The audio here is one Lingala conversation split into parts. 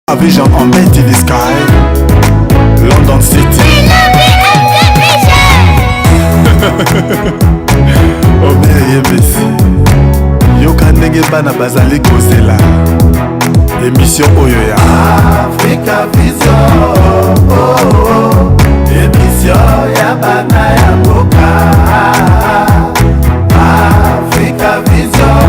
A vision on made in the sky, London City. Oh bien yebesi, yoka ndenge bana bazali kozela. Émission oyo ya Africa Vision, émission ya bana ya boka. Africa Vision,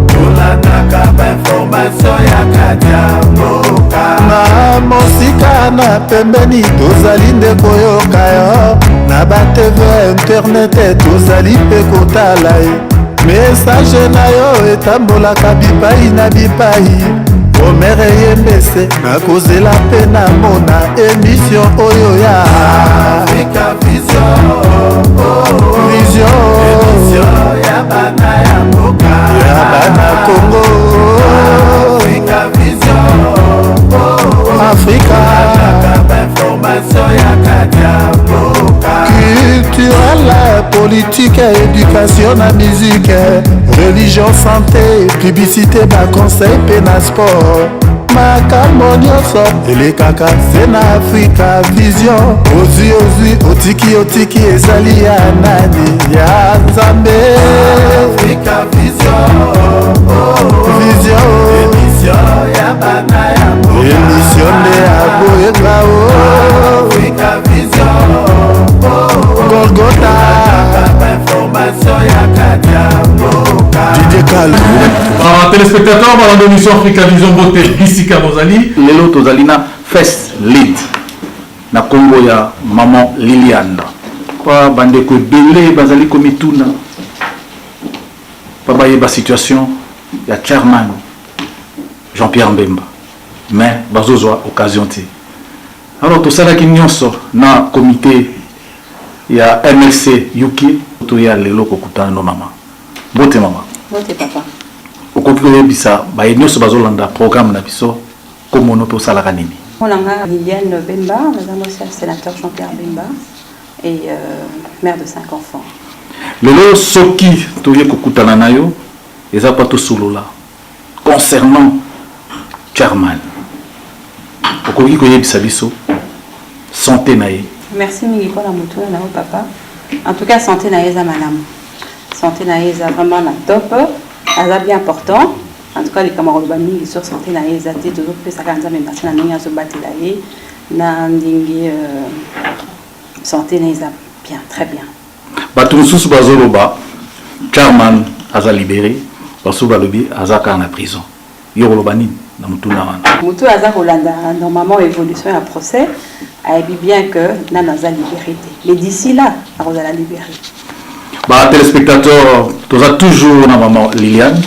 tolanaka ba information ya kadiamoka. Na mosika na pembeni tozali nde koyoka yo. Na ba TV internet tozali pe kotala ye. Message na yo etambolaka bipai na bipai. Omere yembese na kozela pe na mona émission oyo ya Africa Vision. Vision émission ya bana ya mboka, ya bana Congo. Africa Vision, Africa information ya kadiamoka. Culturel, politique, éducation na musique, religion, santé, publicité, ba conseil pe na sport. Makambo nyonso elekaka se na Africa Vision. Ozwi otiki ezali ya nani ya Nzambe. Africa Vision, Vision émission ya bana ya mboka, émission de aboyenga o. Africa Vision, Golgotha information ya kadiamoka. Didier Kalou. Téléspectateurs, dans l'émission Africa Vision Beauté, Bissika Mozali. Lelo tozalina first lead na Congo ya maman Liliane. Kwa bandeko belé bazali komituna. Pa baye ba situation ya chairman Jean-Pierre Mbemba. Mais bazozwa occasion ti. Alors tout ça là qui nyonso na comité ya MLC Yuki to ya lelo kokutana no mama. Bote mama. Bote papa. Okoki koyebisa baye nyonso bazolanda programme na biso comme on peut salaka nini. Molanga Liliane Bemba, madame aussi sénateur Jean-Pierre Bemba et mère de 5 enfants. Lelo soki toye kokutana nayo eza pas to solola concernant chairman. Okoki koyebisa biso santé naye. Merci mingi pour la moto na papa. En tout cas santé naye za malamu. Santé naye za vraiment na top. Ça bien important. En tout cas les camarades bani sur santé naye za te toujours pe ça kanza même parce na ninga zo batela ye na ndingi santé naye za bien très bien. Batu mususu bazoloba chairman aza libéré basu balobi azaka na prison. Yoroloba nini na mutuna wana. Mutu aza kolanda normalement évolution à procès a dit bien que nana za libéré. Mais d'ici là, on va la libérer. Bah téléspectateurs, tous a toujours na maman Liliane.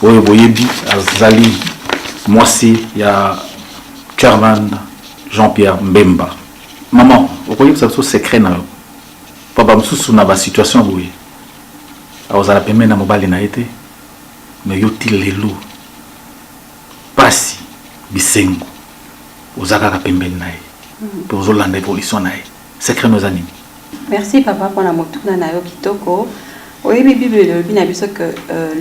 Oyo boyebi azali mwasi ya chairman Jean-Pierre Mbemba. Maman, okoyebi ça secret na yo. Papa msusu na ba situation boye. Awazala pemena na mobali na été. Mais yoti lelo. Pasi bisengo. Ozaka ka pembeni na ye. Pour zolanda évolution na ye. Secret nos animes. Merci papa pour la motuna na yo kitoko. Oui, mais Bible dit que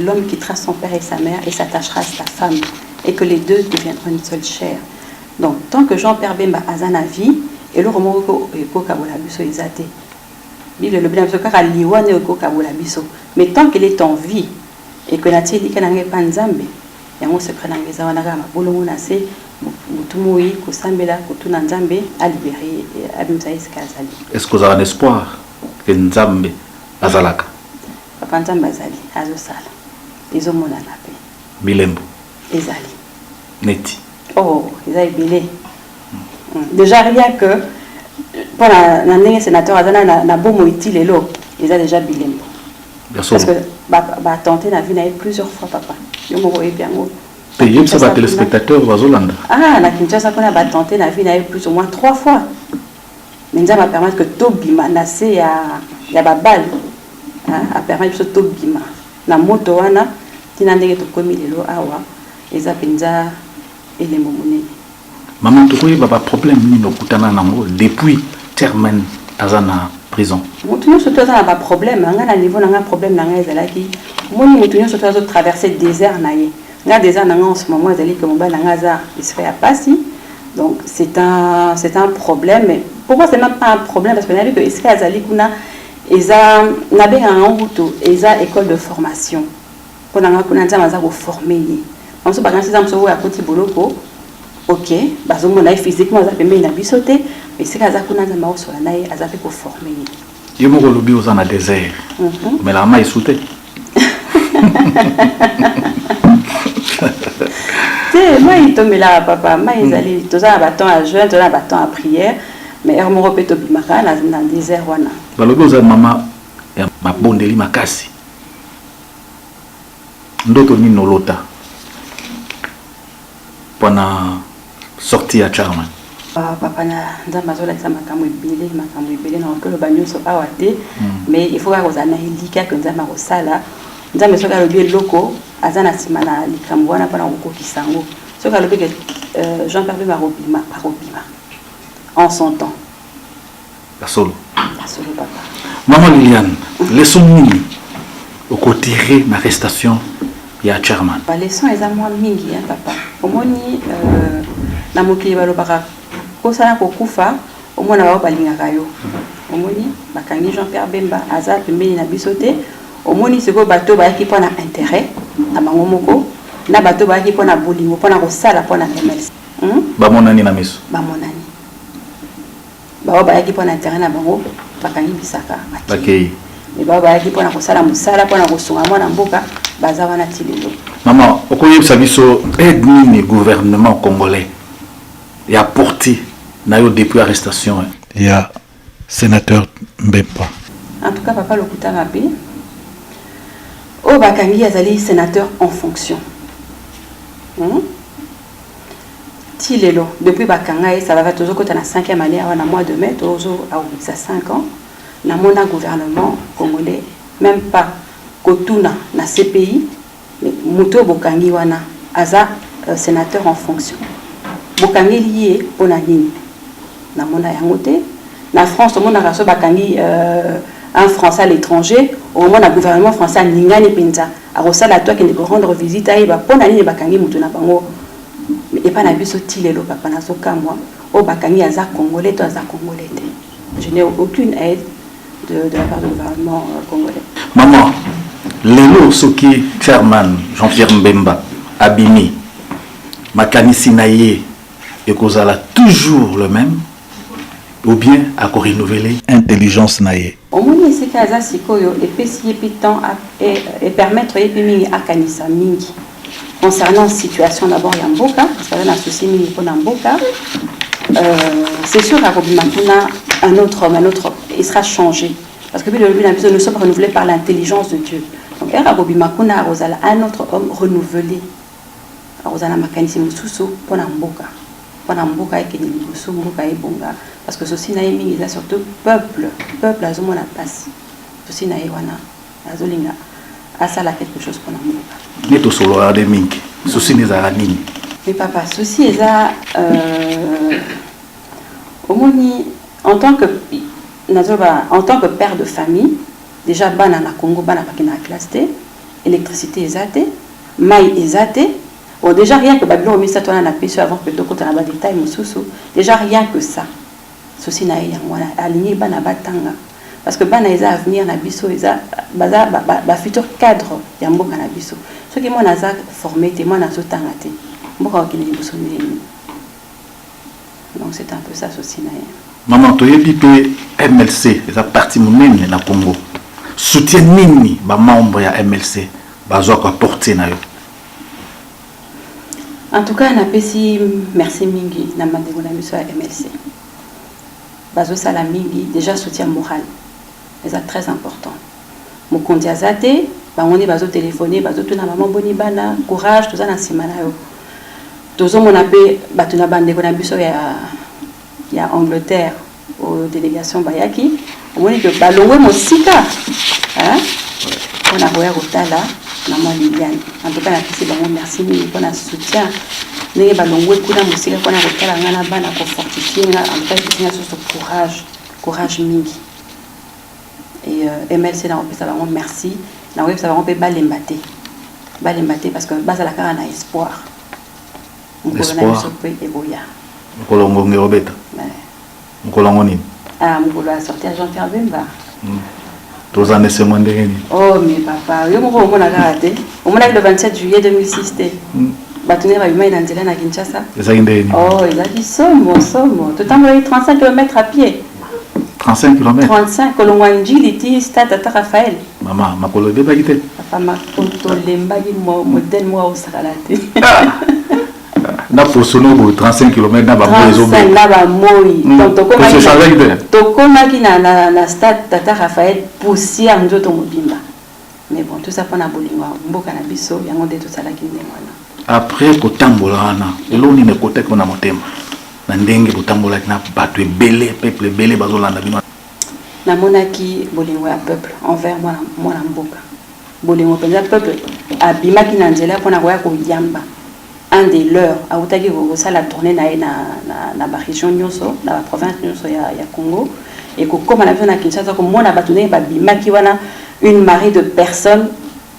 l'homme quittera son père et sa mère et s'attachera à sa femme et que les deux deviendront une seule chair. Donc tant que Jean-Pierre Bemba a na vie et le roman ko kabola biso izate. Bible le bien que liwane ko kabola biso. Mais tant qu'il est en vie et que la tili kananga panzambe, yango secret na ngeza wana kama bolongo na se mutumui ko sambela ko tuna nzambe a libérer abimsa iskazali. Est-ce que vous avez un espoir que nzambe azalaka? Papa nzambe azali azosala ezomona na pe bilembo ezali neti oh ezali belé déjà rien que pour la ndenge sénateur azana na bomo itilelo ezali déjà bilembo parce que ba tenter na vie na plusieurs fois papa yo mo voyez bien mo payé ça ba téléspectateur bazolanda ah na Kinshasa qu'on a ba tenter na vie na plus ou moins 3 fois mais nzambe va permettre que to bima na se ya ba balle a permettre de tobima na moto wana tina ndenge to komi lelo awa eza penza elembo monene. Maman to koyeba ba problème ni no kutana nango depuis chairman azana prison. Mutu nyonso to azana ba problème nga na niveau na nga problème na nga ezalaki moni mutu nyonso to azo traverser désert na ye Là, déjà, en ce moment, il se fait à passer. Donc, c'est un problème. Mais pour moi, ce n'est même pas un problème parce qu'on a vu que Israël Azali Kuna, ils ont une école de formation. Pour nous former. On se balance à côté de Boloko. Ok, parce que physiquement, ça permet de sauter. Mais c'est que Kuna a fait pour former. Il y a un lobby aux en désert. Mais la main est sautée. Moi, il tombe là, papa. Moi, ils allaient tous un bâton à jeûne, tous un bâton à prière. Mais je me répète au bimaka dans le désert. Le lobby aux maman et ma bonne délit ma casse. D'autres ni nolota. Pendant sortie à Charman. Papa na nzambazola kisa makambo ebele na okolo banyoso awa te mais il faut que ozana ilika que nzamba kosala nzambe soka lobi eloko azana sima na likambo wana mpona kokokisa yango soka lobi que Jean-Pierre Bemba arobima en son temps Basolo papa. Maman Liliane, leçon nini okotiré na arrestation ya Charman? Ba leçon eza mwa mingi hein papa. Omoni na mokili balobaka kosala kokufa omona bao balingaka yo. Omoni bakangi Jean-Pierre Bemba aza pembeni na biso te. Omoni siko bato bayaki mpona intérêt na bango moko na bato bayaki mpona bolingo mpona kosala mpona MLC. Bamonani na miso. Bamonani. Bao bayaki mpona intérêt na bango bakangi bisaka. Bakei. Mais bao bayaki mpona kosala mosala mpona kosunga mwana mboka baza wana tilelo. Maman, okoyebisa biso aide nini gouvernement congolais et apporté depuis l'arrestation. Il y a sénateur Mbemba. En tout cas, papa Lokuta Mabe, au Bakangi Azali, sénateur en fonction. Tilelo, depuis Bakanga, ça va toujours quand on a 5e année, on a mois de mai, toujours à 5 ans, dans mon gouvernement congolais, même pas Kotuna, na CPI, mais Muto Bokangi Wana, Aza, sénateur en fonction. Bokangi lié pour la ligne. Na mona yangote na France au monde a bakangi un français à l'étranger au moment le gouvernement français ningani penza a rosala toi qui ne rendre visite à iba pona ni bakangi mutu na bango et pas na biso tilelo papa na soka moi au bakangi aza congolais toi aza congolais. Je n'ai aucune aide de la part du gouvernement congolais. Maman, lelo soki chairman Jean-Pierre Mbemba abimi makanisi naye et kozala toujours le même ou bien à renouveler Intelligence naïe. Au moins, c'est qu'à Zasikoyo et pessier piton et permettre épimini à Kanisa Mingi. Concernant la situation d'abord Yamboka, parce qu'il y a un souci Mingi pour Yamboka, c'est sûr qu'à Robimakuna, un autre homme, il sera changé. Parce que nous sommes renouvelés par l'intelligence de Dieu. Donc, à Robimakuna, un autre homme renouvelé. Rosana Makanisi Mususu pour Yamboka. Pour Yamboka et Kenilibusu, Mboka et Bonga. Parce que ceci n'a émis, il a surtout peuple a zomon la passe. Ceci n'a éwana, la zolinga, a ça là quelque chose pour nous. Mais tout solo a des mingi, ceci n'est pas nini. Mais papa, ceci est là, au moni, en tant que père de famille, déjà bana na Congo, bana pas qui n'a classe T, électricité est athée, maï est athée. Bon, déjà rien que Babylon remis ça toi na péché avant que d'autres on a des détails mususu, déjà rien que ça. Ceci n'a rien aligné bana batanga parce que bana eza avenir na biso eza ba futur cadre ya mboka na biso ce qui moi naza formé te moi nazo tanga te mboka okine biso nini donc c'est un peu ça ceci n'a rien. Maman toyebi pe MLC eza parti monene na Congo soutien nini ba membre ya MLC bazwa ko porter na yo. En tout cas na pesi merci mingi na mandeko na biso ya MLC. Bazo Salamigi, déjà soutien moral. C'est très important. Mon compte Azate, on est bazo téléphoné, bazo tout na maman bonibana, courage, tout ça na simana yo. Tout ça mon appel, batuna bande qu'on a bu sur il y a Angleterre aux délégations Bayaki. On est que balongwe mon sika, hein? On a voyé au tala, maman Liliane. En tout cas, la fille c'est merci mille pour le soutien. N'est pas longue coup dans musique qu'on a retenu la ngana bana pour fortifier en tout cas c'est ce courage mingi et MLC na on peut ça va merci na web ça va on peut balembater balemba te parce que bazala kaka na espoir. Espoir. Mokolo na biso pe eboya. Mokolo ngonge obeta. Mokolo ngonini. Ah, mokolo a sorti à Jean-Pierre Bemba. Tozane semo ndenge ni. Oh mais papa, yo moko omona kaka te. Omona le 27 juillet 2006 te. Batonera ba bima na nzela na Kinshasa. Ezaki ndenge ni. Oh, ezaki somo. Totambolaki 35 km à pied. 35 km. 35 kolongwanjili ti stade Tata Raphaël. Maman, makolo ebebaki te. Papa makoto lembaki modèle moi au sakalate. Na posono bo 35 km na ba moyo ezo. 35 na ba moyi. Donc tokomaki na stade Tata Raphaël poussière nzoto mobimba. Mais bon, tout ça pour na bolingo mboka na biso yango nde tosalaki ndenge wana. Après kotambola wana, eloni ne kote ko na motema. Na ndenge kotambola na bato ebele, peuple ebele bazolanda bino. Namonaki bolingo ya peuple envers mwana mboka. Bolingo penza peuple abimaki na nzela pona koya ko yamba. Un des leurs autaki ko la tournée na ba région nyonso, na ba province nyonso ya Congo et ko comme na vient na Kinshasa ko mona batone ba bimaki wana une marée de personnes.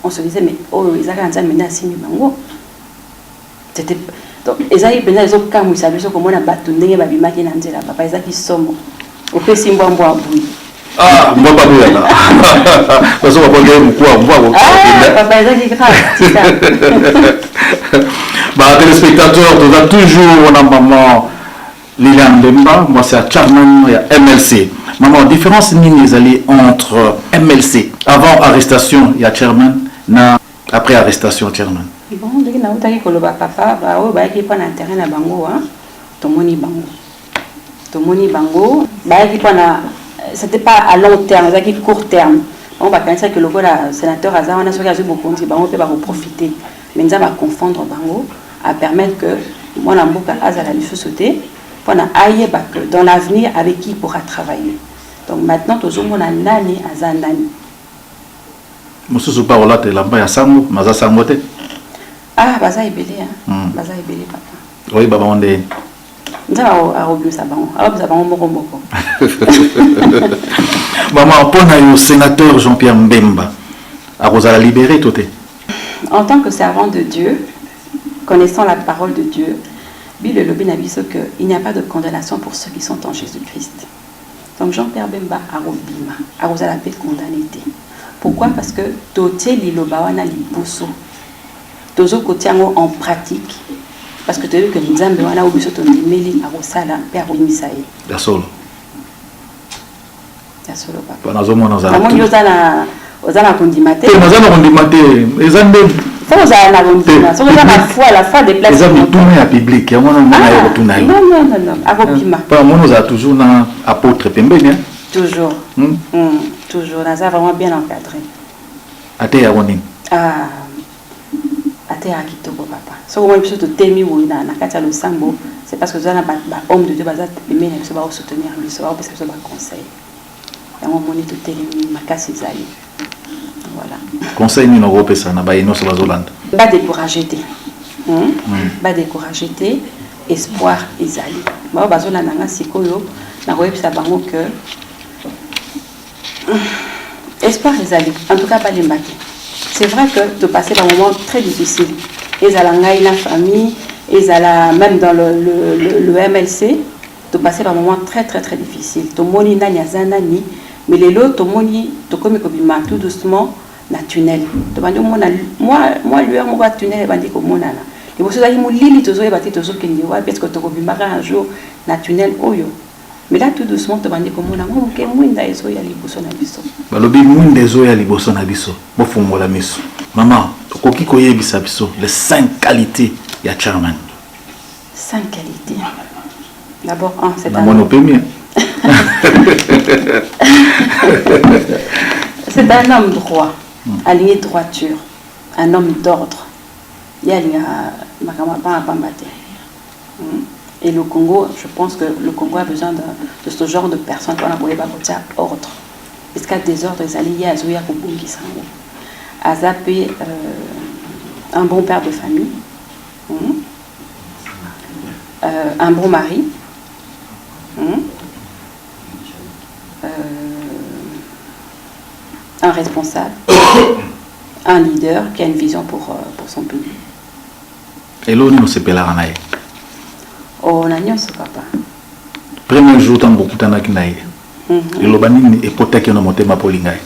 On se disait mais oh izaka nza mena simi bango. C'était donc ezali penza ezo kamwisa biso ko mona batone ba bimaki na nzela papa ezaki somo. Opesi mbwambo abui. Ah, moi pas bien là. Parce qu'on va pas dire quoi, moi. Ah, papa ezaki grave, c'est ça. Bah, téléspectateurs, on a toujours on a maman Liliane Bemba, moi c'est à Charman, il y a MLC. Maman, différence nini allée entre MLC avant arrestation, il y a Charman, après arrestation Charman. Bon, dès que nous avons koloba papa, bah oh bah qui prend intérêt na bango hein, tomoni bango, bah qui prend c'était pas à long terme, c'était à court terme. On va penser que le sénateur Azar on a sur beaucoup de bango peut pas profiter, mais nous va confondre bango à permettre que moi la mboka Azar la lui sauter pour aille que dans l'avenir avec qui il pourra travailler. Donc maintenant tous on a nani Azar nani. Monsieur Souparola te lamba ya sango, maza sango te. Ah, baza ebele hein. Baza ebele papa. Oui, baba onde. Nza arobisa bango moko. Maman, pona yo sénateur Jean-Pierre Mbemba, a Rosala libéré tout. En tant que servant de Dieu, connaissant la parole de Dieu, Bible le binabiso que il n'y a pas de condamnation pour ceux qui sont en Jésus-Christ. Donc Jean-Pierre Bemba arobima, a Rosala pe condamné. Pourquoi? Parce que toté liloba wana liboso. Tozo kotiango en pratique. Parce que tu veux que les Nzambe wana obiso to ndimeli a Rosala pe arobimisa ye. Ya solo. Ya solo papa. Pana zomo na za. Maman ozana kondimate. Ozana kondimate. Ezande. Faut ozana kondima. So ozana la foi la fin des places. Ezande tourner à public. Ya mona na ya kotuna yo. Non. Arobima. Pas mon oza toujours na apôtre pembeni hein. Toujours. Toujours. Là, ça vraiment bien encadré. Ate ya woni. Ah. Ate ya kitoko papa. So comment biso to temi wona na kati ya le sambo, c'est parce que ça na ba homme de Dieu bazat pembeni biso ba soutenir biso ba biso ba conseil. Ya mo moni to temi makasi zali. Voilà. Conseil ni no pesa na ba ino so bazolanda. Pas décourager té. Pas décourager té. Espoir ezali. Ba bazolanda nga sikoyo na koyebisa bango que espoir ezali. En tout cas pas les mbaki. C'est vrai que de passer par un moment très difficile. Ils allaient en la famille, ils allaient même dans le MLC, de passer par un moment très difficile. To moni nani azanani, mais les lots to moni to comme kobima tout doucement na tunnel. To bandi moi lui moi tunnel bandi ko monana. Les bosso zali mo lili to zo e bati to zo kendi wa parce que to kobima un jour na tunnel oyo. Mais là tout doucement to bandi ko mona mo ke mwinda ezo ya liboso na biso. Balobi mwinda ezo ya liboso na biso. Bo fungola miso. Maman, koki koyebisa biso les 5 qualités ya Charman. 5 qualités. D'abord, c'est un homme. C'est un homme droit, aligné droiture, un homme d'ordre. Il y a et le Congo, je pense que le Congo a besoin de ce genre de personnes qu'on a voulu ordre. Parce qu'il y a des ordres, ils allaient à Zoya Kobungi Sango. À zapper un bon père de famille, un bon mari, un responsable, un leader qui a une vision pour son pays. Et là, on se pèlera naïe. Oh, on a nyonso papa. Premier jour, tant beaucoup de temps naïe. Et le banni est protégé dans mon thème polingaï.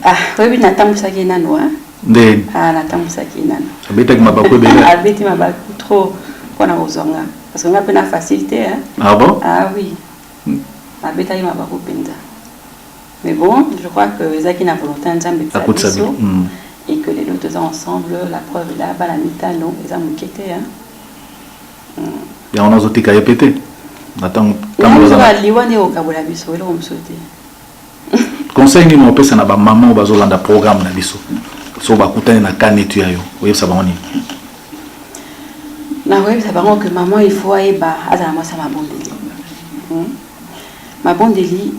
Ah, oui, Nathan Moussaki nano, hein? Ah, Nathan Moussaki nano. Abeti ma bakou bébé. Abeti ma bakou trop pour la rozonga. Parce qu'on a peu de facilité, hein? Ah bon? Ah oui. Abeti ma bakou penda. Mais bon, je crois que Zaki n'a volonté de faire et que les deux ensemble, la preuve est là, la mitano, les amis qui étaient, hein? Et on a zoté qu'à répéter. Attends, conseil ni mon pesa na ba maman ba zolanda programme na biso so ba kutana na kanetu yayo oye ça ba ngoni na ouais ça va que maman il faut aller ba azala moi ça ma bondeli ma bondeli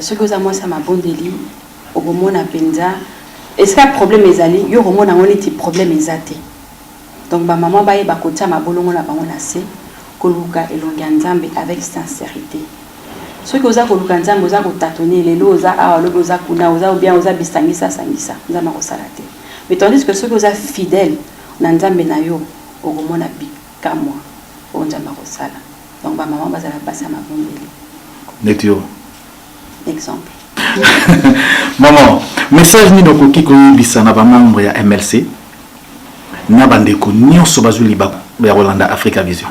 ce que za moi ça ma bondeli au moment na penza est-ce que problème ezali yo au moment na ngoni ti problème ezate donc ba maman ba yeba kota ma bolongo na bango na se koluka elonga nzambe avec sincérité. Ce que vous avez koluka nzambe oza ko tâtonner les lots oza a lo oza kuna oza bien oza bisangisa sangisa nzambe ko salate. Mais tandis que ceux que vous êtes fidèles na nzambe na yo au mona bikamwa o nzambe ko sala. Donc ba maman bazala passer ma bondeli. Netio. Exemple. Maman, message ni noko ki ko yibisa na ba membre ya MLC. Na bandeko nyonso bazuli ba ya Rolanda Africa Vision.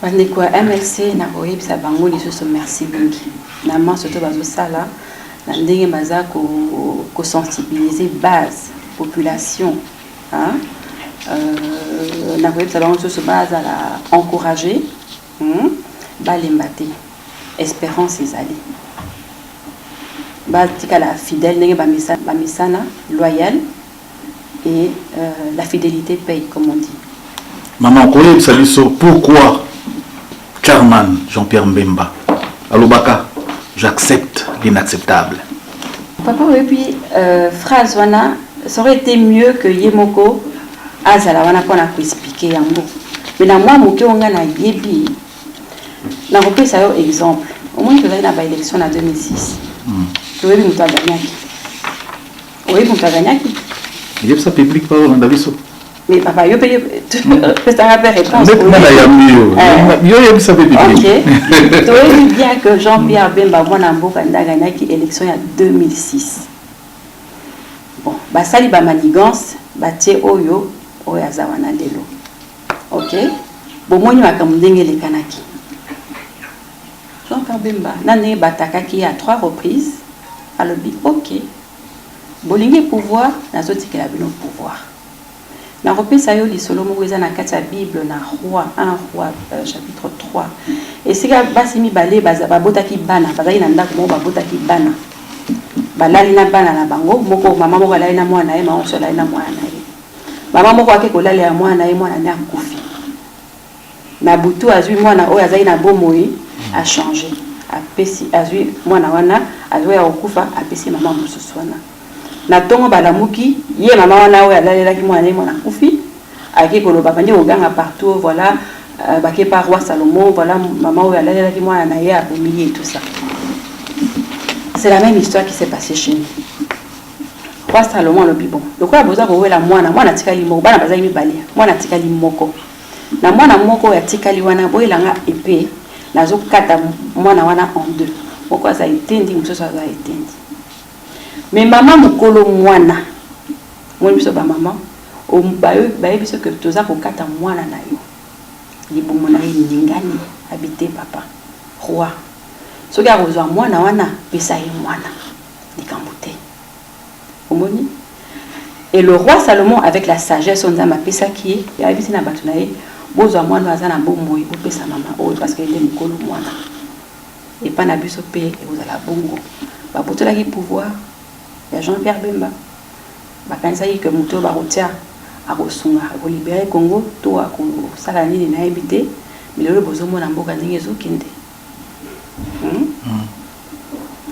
Bandeko ya MLC na koyebisa bango lisusu merci mingi. Na ma surtout bazo sala na ndenge baza ko sensibiliser base population hein na koyebisa bango lisusu baza la encourager balembate espérance ezali batika la fidèle ndenge ba misana loyal et la fidélité paye comme on dit. Maman koyebisa biso pourquoi Chairman Jean-Pierre Mbemba alobaka j'accepte l'inacceptable. Papa et puis phrase wana ça aurait été mieux que Yemoko azala wana pona ko expliquer yango. Mais na moi moke onga na yebi na kopesa yo exemple. Au moins que na ba élection en 2006. Tu veux muta gagner. Oui, muta gagner. Il y a ça public par Rolanda Biso. Mais papa, yo paye peut-être réponse. Yo y a ça public. OK. Tu veux bien que Jean-Pierre Bemba mwana mboka ndaganya ki élection en 2006. Bon, ba sali ba manigance, ba tie oyo azawana lelo. OK? Bon moni makamundenge le kanaki. Jean-Pierre Bemba nane batakaki à 3 reprises. Alobi OK. Bolingi pouvoir nazotikela bino pouvoir. Na repesa yo li solo moko eza na kati ya Bible na roi 1 roi chapitre 3. Et sika basi mibale baza babotaki bana bazali na ndako moko babotaki bana. Balali na bana na bango moko mama moko alali na mwana ye mama moko alali na mwana ye. Mama moko ake kolala ya mwana ye mwana ne akufi. Na butu azui mwana oyo azali na bomoi a changer. Apesi azui mwana wana azui ya okufa apesi mama mususu wana. Na tongo balamuki ye mama wana oyo alalelaki mwana ye mwana kufi aki koloba bandi oganga partout voilà baké par roi Salomon voilà maman oyo alalelaki mwana na ye abomi et tout ça. C'est la même histoire qui s'est passée chez nous. Roi Salomon le bibon. Donc quoi boza ko wela mwana tikali moko bana bazali mibali mwana tikali moko. Na mwana moko ya tikali wana boyelanga épée nazo kata mwana wana en deux. Pourquoi ça etendi musoso ça etendi. Mais maman mukolo mwana moi biso ba maman o baye biso que toza ko kata mwana na yo libumu na ndingani habité papa roi soki akozwa mwana wana pesa ye mwana likambote omoni. Et le roi Salomon avec la sagesse on a pesa qui ya bisi na batu na ye bozwa mwana aza na bomoi bo pesa mama o parce que il est mukolo mwana et pas na biso pe et vous ala bongo ba botola ki pouvoir. Il y a Jean-Pierre Bemba. Bakanisa que muto ba rotia a kosunga ko libérer Congo to a ko sala nini na habité mais le bozomo na mboka ndenge ezokende.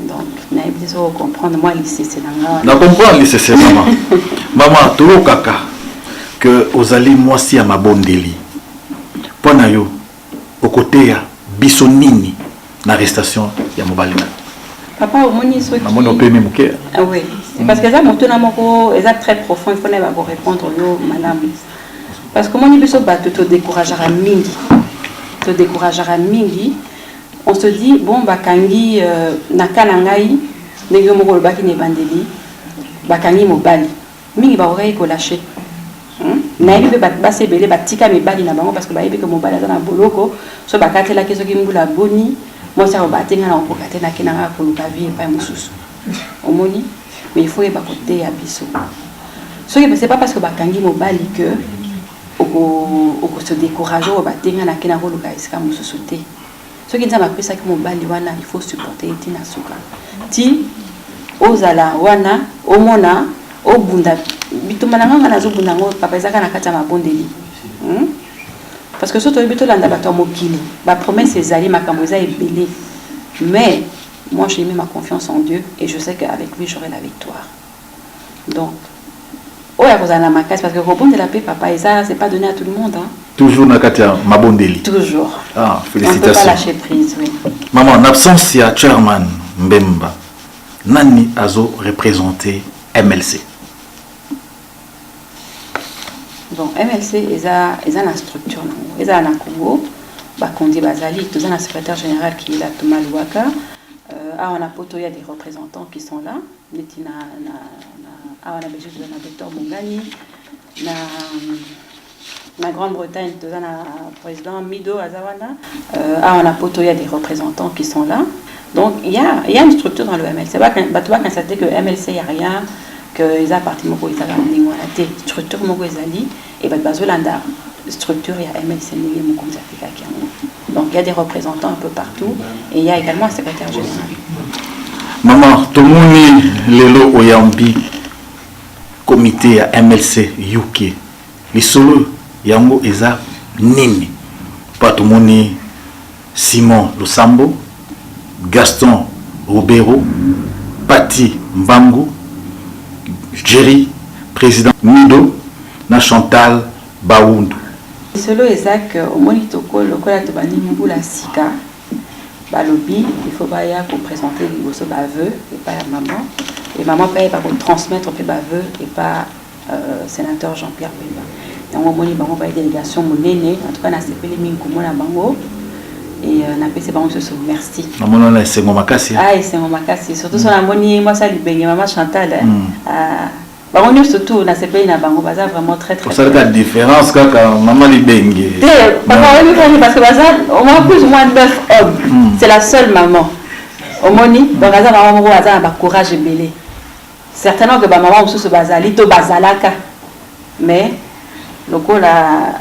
Donc na habité so comprendre moi lycée c'est nanga. Na comprendre lycée c'est maman. Maman to kaka que ozali mwasi ya mabondeli. Pona yo au côté ya biso nini na arrestation ya mobali. Papa au moni so qui maman no pe memuke. Ah oui. C'est parce que ça monte est très profond, il faut pas répondre yo madame. Parce que mon ibiso bateau te découragera mingi. Te découragera mingi. On se dit bon bakangi nakana ngai ndenge moko lobaki ne bandeli bakangi mobali. Mingi ba oreille ko lâcher. Na yebi ba sebele batika mibali na bango parce que ba yebi que mobali aza na boloko so bakatela keso ki mbula boni moi ça ba tenga na okokate na kinanga ko luka vie pa mususu. Omoni mais il faut y côté à biso. Ce qui c'est pas parce que bakangi mobali que au se décourager au batenga na kina ko luka iska mususu te. Ce qui nzama pesa ki mobali wana il faut supporter tina suka. Ti ozala wana omona obunda bitumananga na zobunda ngo papa ezaka na kata mabondeli. Parce que surtout bito landa bato mokili ba promesse ezali makambo eza ebele. Mais moi j'ai mis ma confiance en Dieu et je sais qu'avec lui j'aurai la victoire. Donc oya kozana makasi parce que rebonde la paix papa et ça c'est pas donné à tout le monde hein. Toujours na katia mabondeli. Toujours. Ah, félicitations. On peut pas lâcher prise, oui. Maman, en absence il y a Chairman Mbemba. Nani azo représenter MLC. Donc MLC est la structure est à Congo. Bakondi Bazali, tout un secrétaire général qui est là Thomas Louaka. On a poto il y a des représentants qui sont là. Netina on a Belgique na docteur Mongani na Grande-Bretagne tout un président Mido Azawana. On a poto il y a des représentants qui sont là. Donc il y a une structure dans le MLC. C'est pas constater que MLC il y a rien que ils appartiennent au ils ont la structure moko ezali et bazolanda structure il y a MLC nenge moko Afrika qui donc il y a des représentants un peu partout et il y a également un secrétaire général. Maman tomoni lelo oyambi comité à MLC UK les solo yango eza nini pa tomoni Simon Lusambo Gaston Robero Pati Mbangu Jerry, président Mido, na Chantal Baoundou. Solo Isaac, au monitoko, le collègue de Banimou la Sika, Balobi, il faut pas y aller pour présenter les gosses baveux et pas à maman. Et maman paye pas pour transmettre les baveux et pas sénateur Jean-Pierre Bemba. Et on moni bango pas délégation monene, en tout cas na sepeli minkumo na bango. Et na pese bango se merci. Maman là c'est mon makasi. Ah, c'est mon makasi. Surtout sur la moni, moi ça lui baigne maman Chantal. Bango nous surtout na sepeli na bango baza vraiment très très. Ça la différence quand maman lui baigne. Papa oui parce que baza au moins plus ou moins 9 hommes. C'est la seule maman. Au moni, donc baza maman moko baza na courage et belé. Certainement que maman aussi se bazali to bazalaka. Mais loko la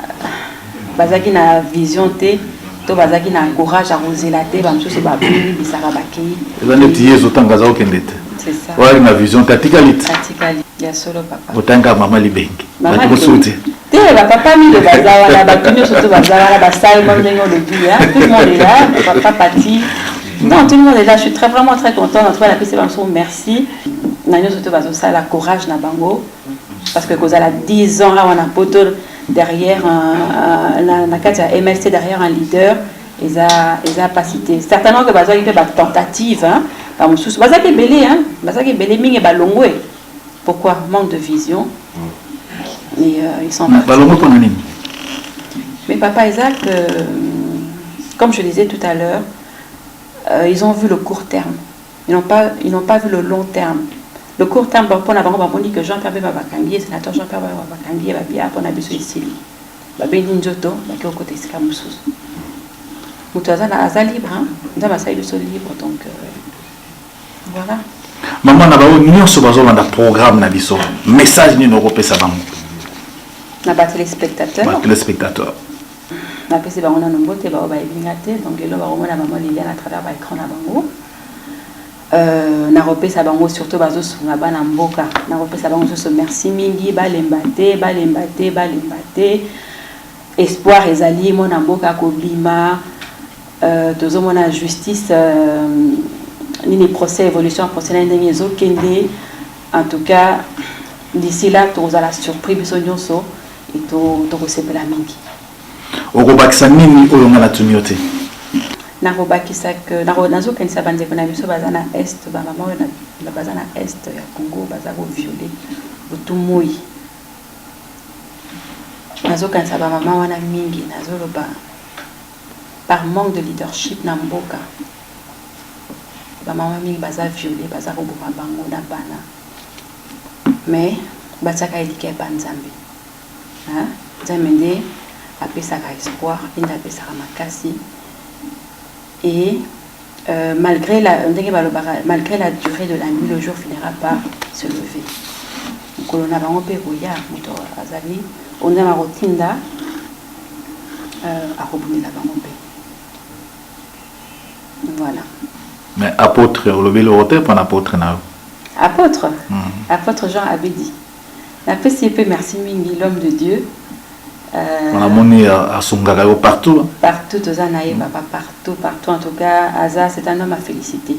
bazaki na vision té to bazaki na courage à oser la té ba msusu ba bini bisaka bakei. Ezane tiyezo tangaza okendete. C'est ça. Ouais, ma vision tatikalite. Tatikalite. Il y a solo papa. Otanga maman libengi. Maman libengi. Ba papa mi le bazawa la ba bini surtout bazawa la ba salle mon dengo le dia. Tout le monde est là, papa Pati. Non, tout le monde est là, je suis vraiment très contente. En tout cas, la piste merci. Nani surtout bazo ça la courage na bango parce que cause à la 10 ans là on a poto derrière la carte MLC derrière un leader ils a pas cité certainement que bazo il fait tentative hein par mon sous bazo qui belé hein bazo qui belé mingi balongwe pourquoi manque de vision et ils sont balongwe pour nani mais papa Isaac comme je disais tout à l'heure ils ont vu le court terme ils n'ont pas vu le long terme. Le court terme, pour on dit que Jean-Pierre Bemba Bakangi, sénateur Jean-Pierre Bemba Bakangi, va bien pour Nabiso ici. Va bien Ninjoto, va qui au côté de Kamousous. Moutaza n'a libre, hein. Nous avons ça libre, donc voilà. Maman n'a pas eu ni un sobazo dans le programme Nabiso. Message ni n'europé ça va. N'a pas téléspectateur. Téléspectateur. N'a pas c'est on a nombreux te va au bail donc là va au moins la maman Liliane à travers l'écran à bango. Na repesa bango surtout bazo sunga bana mboka na repesa bango so merci mingi balembate espoir ezali mona mboka ko bima tozo mona justice ni procès évolution procès ndenge ezokende en tout cas d'ici là toza la surprise biso nyonso et to ko sepela mingi okobakisa nini oyo ngana tumiote nakobakisa que nazokanisa bandeko na biso baza na est bamama oyo baza na est ya Congo baza koviole butumoi nazokanisa bamama wana mingi nazoloba par manque de leadership na mboka bamama mingi baza viole baza koboma bango na bana mais batiaka elika epa nzambe nzambe nde apesaka espoir nde apesaka makasi. Et malgré la durée de la nuit, le jour finira par se lever. On a azali on a rotinda à rebondir voilà. Mais apôtre, le roté pas apôtre na. Apôtre, apôtre Jean Abedi. La PCP merci mingi l'homme de Dieu. On a monné à Songarayo partout. Partout, partout. En tout cas, Aza, c'est un homme à féliciter.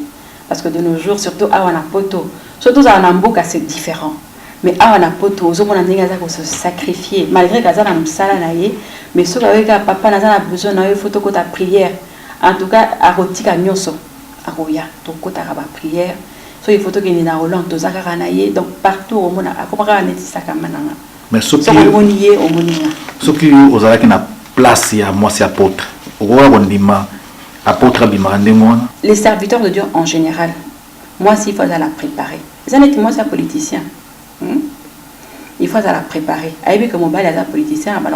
Parce que de nos jours, surtout à Wanapoto, surtout à Wanamboka, c'est différent. Mais à Wanapoto, aux hommes, on a se sacrifier. Malgré qu'Aza n'a pas mais ce qu'avec papa n'a besoin d'une photo de prière. En tout cas, à Rotika Nyoso, à Roya, donc côté à prière. So il faut que nous ayons Roland, donc partout au monde, à comprendre un état sakamana. Mais ce qui aux arrêts na place ya moi c'est apôtre. Les serviteurs de Dieu en général, moi s'il faut la préparer. Les années moi c'est politicien. Il faut la préparer. Aïe que mon bal est politicien, à ma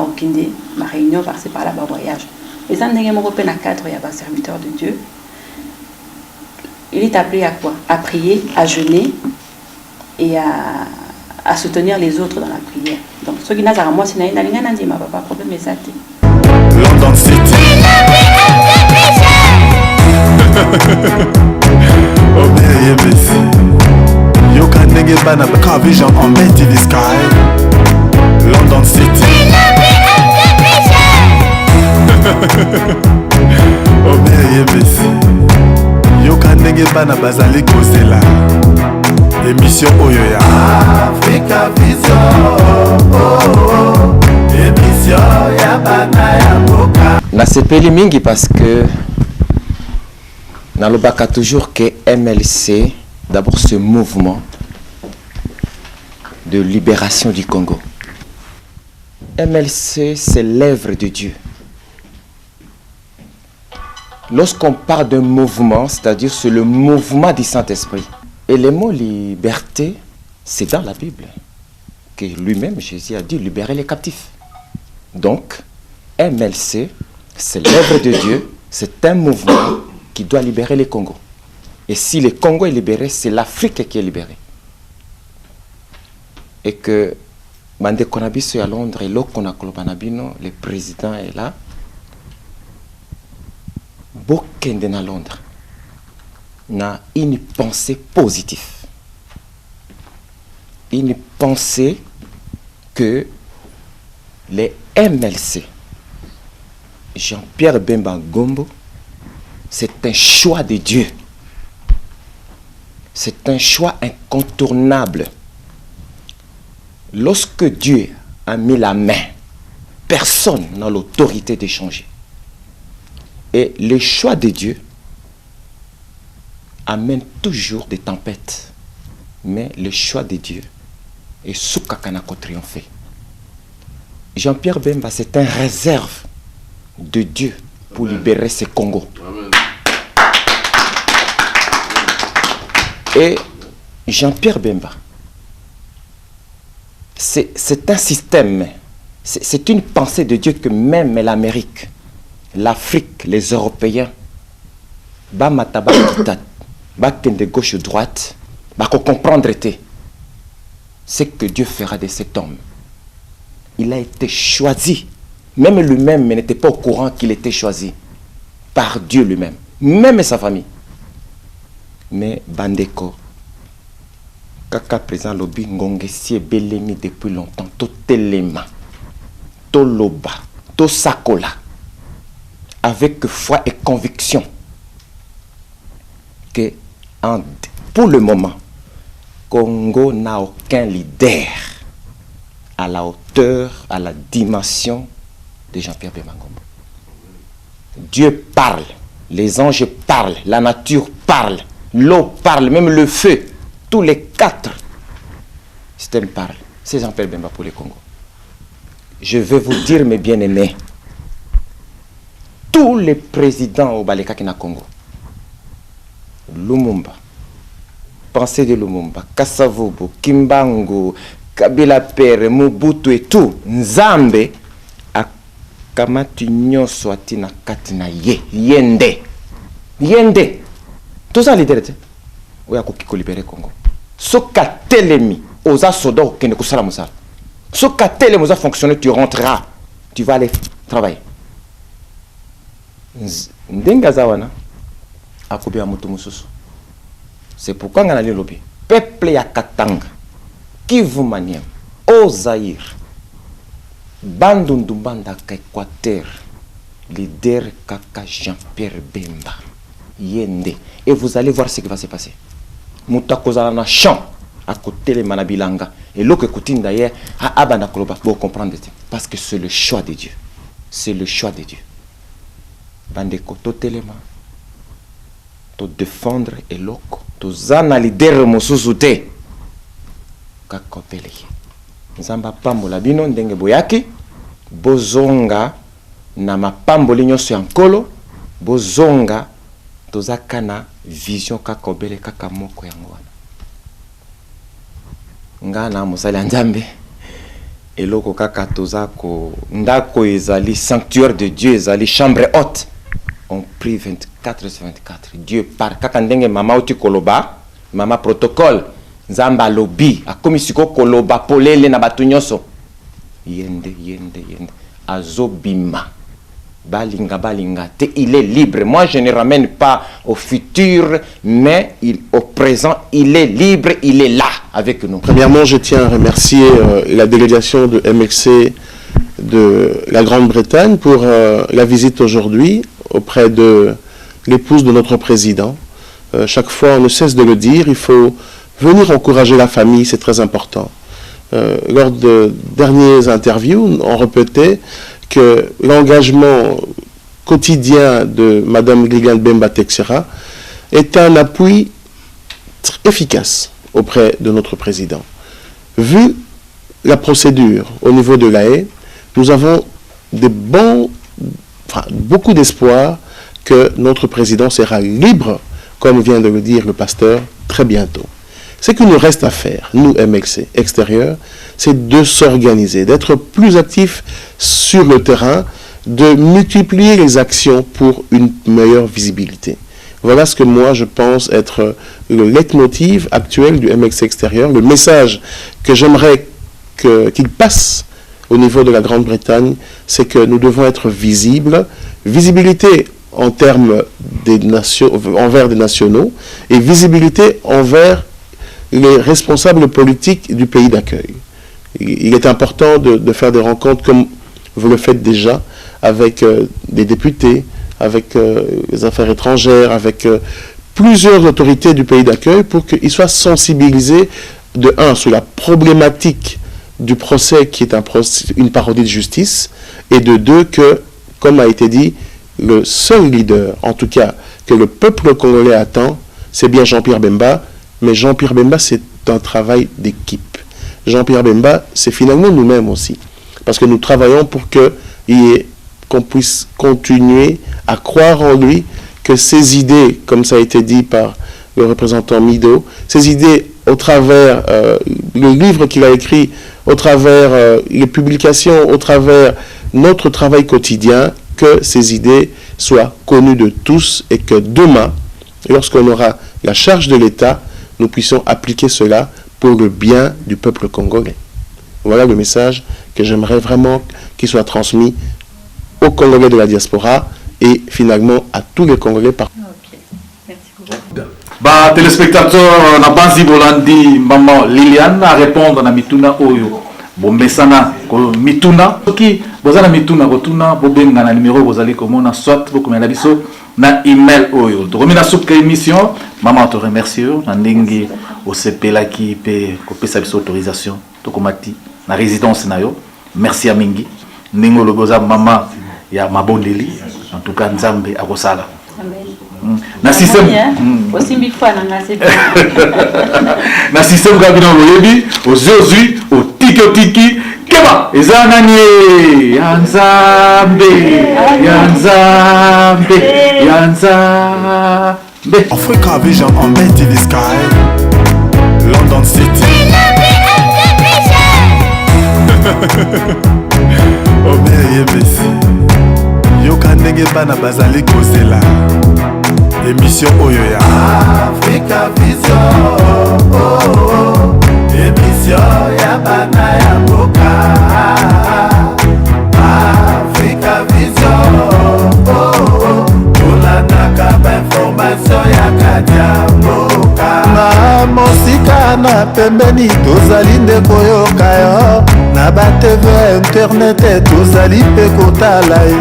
réunion par-ci par là, voyage. Les années mon repère à cadre il y a un serviteur de Dieu. Il est appelé à quoi? À prier, à jeûner et à soutenir les autres dans la prière. Donc, ceux qui n'ont pas moi, c'est ma papa, problème est ça. London City. Oh, bien, yes. You can nigga ban a car vision on me to the sky. London City. Oh, bien, yes. You can nigga ban a bazali kozela. Émission Oyoya Africa Vision Émission Yabana Yamoka. Na sepeli mingi parce que nalobaka toujours que MLC, d'abord ce mouvement de libération du Congo. MLC, c'est l'œuvre de Dieu. Lorsqu'on parle d'un mouvement, c'est-à-dire c'est le mouvement du Saint-Esprit. Et le mot liberté, c'est dans la Bible que lui-même, Jésus a dit libérer les captifs. Donc, MLC, c'est l'œuvre de Dieu, c'est un mouvement qui doit libérer le Congo. Et si le Congo est libéré, c'est l'Afrique qui est libérée. Et que Mande Konabiso est à Londres et Lokona Kolobanabino, le président est là. Bokende à Londres. Na une pensée positive. Une pensée que les MLC, Jean-Pierre Bemba Gombo, c'est un choix de Dieu. C'est un choix incontournable. Lorsque Dieu a mis la main, personne n'a l'autorité de changer. Et le choix de Dieu amène toujours des tempêtes. Mais le choix de Dieu est Soukakanako triompher. Jean-Pierre Bemba, c'est un réserve de Dieu pour libérer ce Congo. Amen. Et Jean-Pierre Bemba, c'est un système, c'est une pensée de Dieu que même l'Amérique, l'Afrique, les Européens, de gauche ou droite, comprendre ce que Dieu fera de cet homme. Il a été choisi. Même lui-même n'était pas au courant qu'il était choisi par Dieu lui-même. Même sa famille. Mais Bandeko, Kaka présent lobby Ngongesie Belemi depuis longtemps. To Telema, To Loba, To Sakola. Avec foi et conviction que pour le moment, Congo n'a aucun leader à la hauteur, à la dimension de Jean-Pierre Bemba Gombo. Dieu parle Les anges parlent, la nature parle, l'eau parle, même le feu. Tous les 4 systèmes parlent. C'est Jean-Pierre Bemba pour le Congo. Je veux vous dire, mes bien-aimés, tous les présidents au Baleka Kina Congo, Lumumba, Pensée de Lumumba, Kasavubu, Kimbangu, Kabila Père, Mobutu et tout, Nzambe, Akamati Nyoso Atina Katina Yende. Yende. Tout ça, l'idée, oui, à Kiko libérer Congo. Ce qu'a telemi, aux assodos, qui ne kusala moussa. Ce qu'a telemi, aux a fonctionné, tu rentreras, tu vas aller travailler. Ndengazawana, Akobi Amutu Mususu. C'est pourquoi on a le lobby. Peuple ya Katanga, Kivu Maniam, Ozaïr, Bandundumbanda Équateur, leader Kaka Jean-Pierre Bemba, Yende. Et vous allez voir ce qui va se passer. Moutakozala champ à côté de Manabilanga. Et l'eau que Koutine d'ailleurs à Abana Koloba pour comprendre. Parce que c'est le choix de Dieu. C'est le choix de Dieu. Bandeko totelema. To défendre et loko. To zana leader mosusute. Kakopele. Nzamba pambo la bino ndenge boyaki. Bozonga na mapambo linyoso ya nkolo. Bozonga tozakana vision kakobele kaka moko yango wana. Ngana mosali nzambe eloko kaka tozako ndako ezali sanctuaire de Dieu ezali chambre haute. On prie 24/24. Dieu par kaka ndenge mama oti koloba, mama protocole nzamba lobi akomisiko koloba polele na batu nyonso. Yende azobima. Balinga. Il est libre. Moi, je ne ramène pas au futur, mais au présent, il est libre, il est là avec nous. Premièrement, je tiens à remercier la délégation de MXC de la Grande-Bretagne pour la visite aujourd'hui auprès de l'épouse de notre président. Chaque fois, on ne cesse de le dire, il faut venir encourager la famille, c'est très important. Lors de dernières interviews, on répétait que l'engagement quotidien de Mme Liliane Bemba Texera est un appui efficace auprès de notre président. Vu la procédure au niveau de l'AE, nous avons beaucoup d'espoir que notre président sera libre, comme vient de le dire le pasteur, très bientôt. Ce qu'il nous reste à faire, nous, MXC extérieur, c'est de s'organiser, d'être plus actifs sur le terrain, de multiplier les actions pour une meilleure visibilité. Voilà ce que moi je pense être le leitmotiv actuel du MXC extérieur, le message que j'aimerais qu'il passe au niveau de la Grande-Bretagne, c'est que nous devons être visibles, visibilité en termes envers des nationaux et visibilité envers les responsables politiques du pays d'accueil. Il est important de faire des rencontres comme vous le faites déjà avec des députés, avec les affaires étrangères, avec plusieurs autorités du pays d'accueil pour qu'ils soient sensibilisés de un sur la problématique du procès qui est une parodie de justice et de deux que, comme a été dit, le seul leader, en tout cas que le peuple congolais attend, c'est bien Jean-Pierre Bemba. Mais Jean-Pierre Bemba, c'est un travail d'équipe. Jean-Pierre Bemba, c'est finalement nous-mêmes aussi. Parce que nous travaillons pour qu'on puisse continuer à croire en lui, que ses idées, comme ça a été dit par le représentant Mido, ses idées au travers le livre qu'il a écrit, au travers les publications, au travers notre travail quotidien, que ces idées soient connues de tous et que demain, lorsqu'on aura la charge de l'État, nous puissions appliquer cela pour le bien du peuple congolais. Voilà le message que j'aimerais vraiment qu'il soit transmis aux Congolais de la diaspora et finalement à tous les Congolais par. Ok, merci beaucoup. Bah, téléspectateurs, na banzi bolandi maman Liliane à répondre na mituna oyo. Bombesana ko mituna. Qui bozana mituna kotuna bobenga na numéro bozali komona soit bokomela biso na email oyo. Domina souka émission, maman te remercie na ndingi au CPLA qui peut kopesa biso autorisation to komati na résidence na yo. Merci à mingi. Ndingo logoza maman ya mabondeli. En tout cas nzambe akosala. Amen. Na système osimbi fois na ngasi na système kabina boyebi ozozui otiki keba eza nani yanzambe Africa Vision en Betty the Sky, London City. Obeye Messi, yoka ndenge bana bazali kozela émission oyo ya Africa Vision, émission ya bana ya mboka. Africa Vision, tolandaka ba information ya katia mboka. Na mosika na pembeni tozali nde koyoka yo, na ba TV internet tozali pe kotala ye.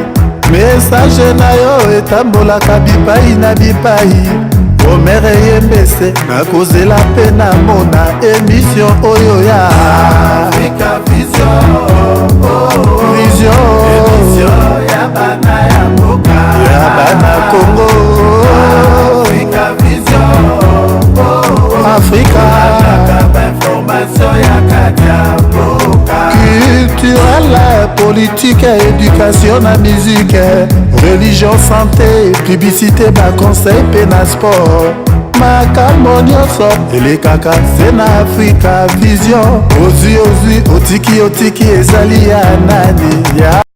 Message na yo etambolaka bipai na bipai. Omere yembese nakozela pe na mona émission oyo ya Africa Vision, émission ya bana ya mboka, ya bana Congo. Africa Vision, Africa information ya katia mboka. Culturelle, politique, éducation na musique, religion, santé, publicité, ba conseil pe na sport. Makambo nyonso elekaka se na Africa Vision. Ozwi otiki ezali ya nani ya